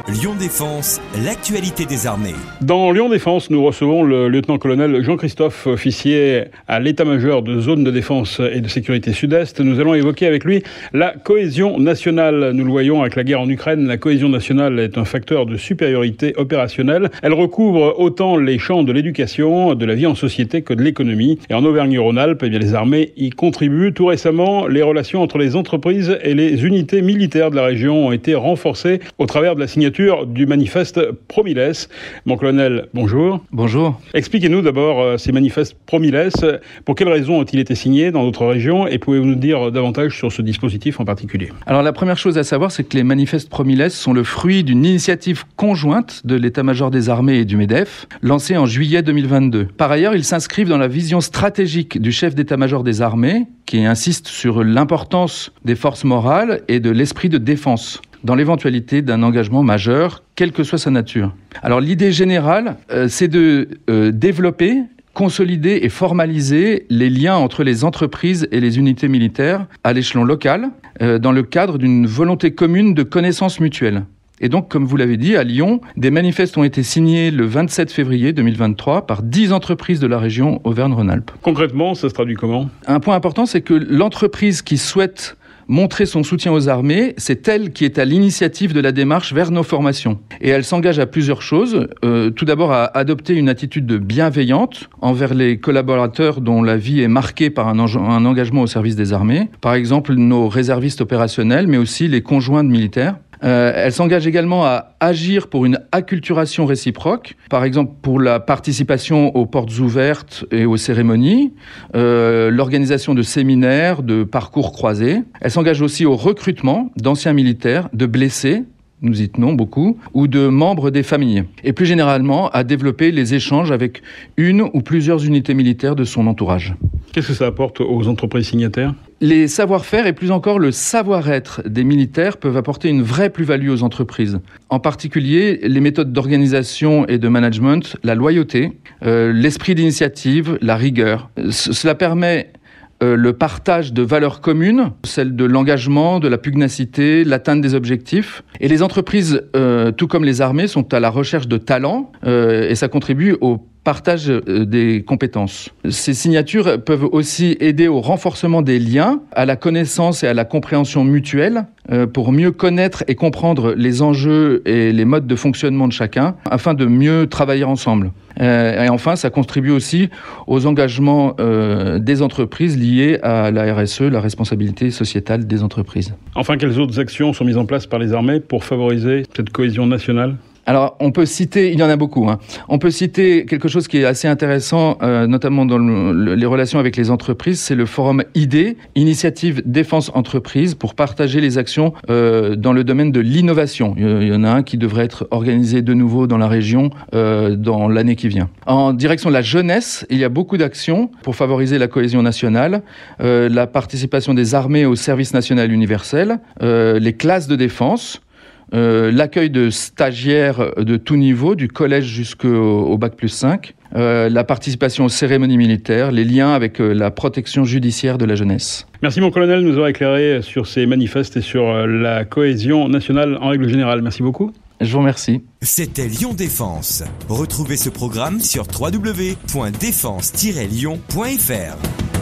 Lyon Défense, l'actualité des armées. Dans Lyon Défense, nous recevons le lieutenant-colonel Jean-Christophe, officier à l'état-major de zone de défense et de sécurité sud-est. Nous allons évoquer avec lui la cohésion nationale. Nous le voyons avec la guerre en Ukraine, la cohésion nationale est un facteur de supériorité opérationnelle. Elle recouvre autant les champs de l'éducation, de la vie en société que de l'économie. Et en Auvergne-Rhône-Alpes, les armées y contribuent. Tout récemment, les relations entre les entreprises et les unités militaires de la région ont été renforcées au travers de la signature du manifeste Pro-Miles. Mon colonel, bonjour. Bonjour. Expliquez-nous d'abord ces manifestes Pro-Miles. Pour quelles raisons ont-ils été signés dans notre région et pouvez-vous nous dire davantage sur ce dispositif en particulier? Alors la première chose à savoir, c'est que les manifestes Pro-Miles sont le fruit d'une initiative conjointe de l'état-major des armées et du MEDEF, lancée en juillet 2022. Par ailleurs, ils s'inscrivent dans la vision stratégique du chef d'état-major des armées, qui insiste sur l'importance des forces morales et de l'esprit de défense dans l'éventualité d'un engagement majeur, quelle que soit sa nature. Alors l'idée générale, c'est de développer, consolider et formaliser les liens entre les entreprises et les unités militaires à l'échelon local, dans le cadre d'une volonté commune de connaissance mutuelle. Et donc, comme vous l'avez dit, à Lyon, des manifestes ont été signés le 27 février 2023 par 10 entreprises de la région Auvergne-Rhône-Alpes. Concrètement, ça se traduit comment? Un point important, c'est que l'entreprise qui souhaite montrer son soutien aux armées, c'est elle qui est à l'initiative de la démarche vers nos formations. Et elle s'engage à plusieurs choses. Tout d'abord, à adopter une attitude bienveillante envers les collaborateurs dont la vie est marquée par un engagement au service des armées. Par exemple, nos réservistes opérationnels, mais aussi les conjoints de militaires. Elle s'engage également à agir pour une acculturation réciproque, par exemple pour la participation aux portes ouvertes et aux cérémonies, l'organisation de séminaires, de parcours croisés. Elle s'engage aussi au recrutement d'anciens militaires, de blessés, nous y tenons beaucoup, ou de membres des familles. Et plus généralement, à développer les échanges avec une ou plusieurs unités militaires de son entourage. Qu'est-ce que ça apporte aux entreprises signataires? Les savoir-faire et plus encore le savoir-être des militaires peuvent apporter une vraie plus-value aux entreprises. En particulier, les méthodes d'organisation et de management, la loyauté, l'esprit d'initiative, la rigueur. Cela permet le partage de valeurs communes, celles de l'engagement, de la pugnacité, l'atteinte des objectifs. Et les entreprises, tout comme les armées, sont à la recherche de talents et ça contribue au partage des compétences. Ces signatures peuvent aussi aider au renforcement des liens, à la connaissance et à la compréhension mutuelle, pour mieux connaître et comprendre les enjeux et les modes de fonctionnement de chacun, afin de mieux travailler ensemble. Et enfin, ça contribue aussi aux engagements des entreprises liés à la RSE, la responsabilité sociétale des entreprises. Enfin, quelles autres actions sont mises en place par les armées pour favoriser cette cohésion nationale ? Alors, on peut citer, il y en a beaucoup, on peut citer quelque chose qui est assez intéressant, notamment dans les relations avec les entreprises, c'est le forum ID, Initiative Défense Entreprise, pour partager les actions dans le domaine de l'innovation. Il y en a un qui devrait être organisé de nouveau dans la région dans l'année qui vient. En direction de la jeunesse, il y a beaucoup d'actions pour favoriser la cohésion nationale, la participation des armées au service national universel, les classes de défense, l'accueil de stagiaires de tout niveau, du collège jusqu'au bac plus 5, la participation aux cérémonies militaires, les liens avec la protection judiciaire de la jeunesse. Merci mon colonel de nous avoir éclairé sur ces manifestes et sur la cohésion nationale en règle générale. Merci beaucoup. Je vous remercie. C'était Lyon Défense. Retrouvez ce programme sur www.défense-lyon.fr.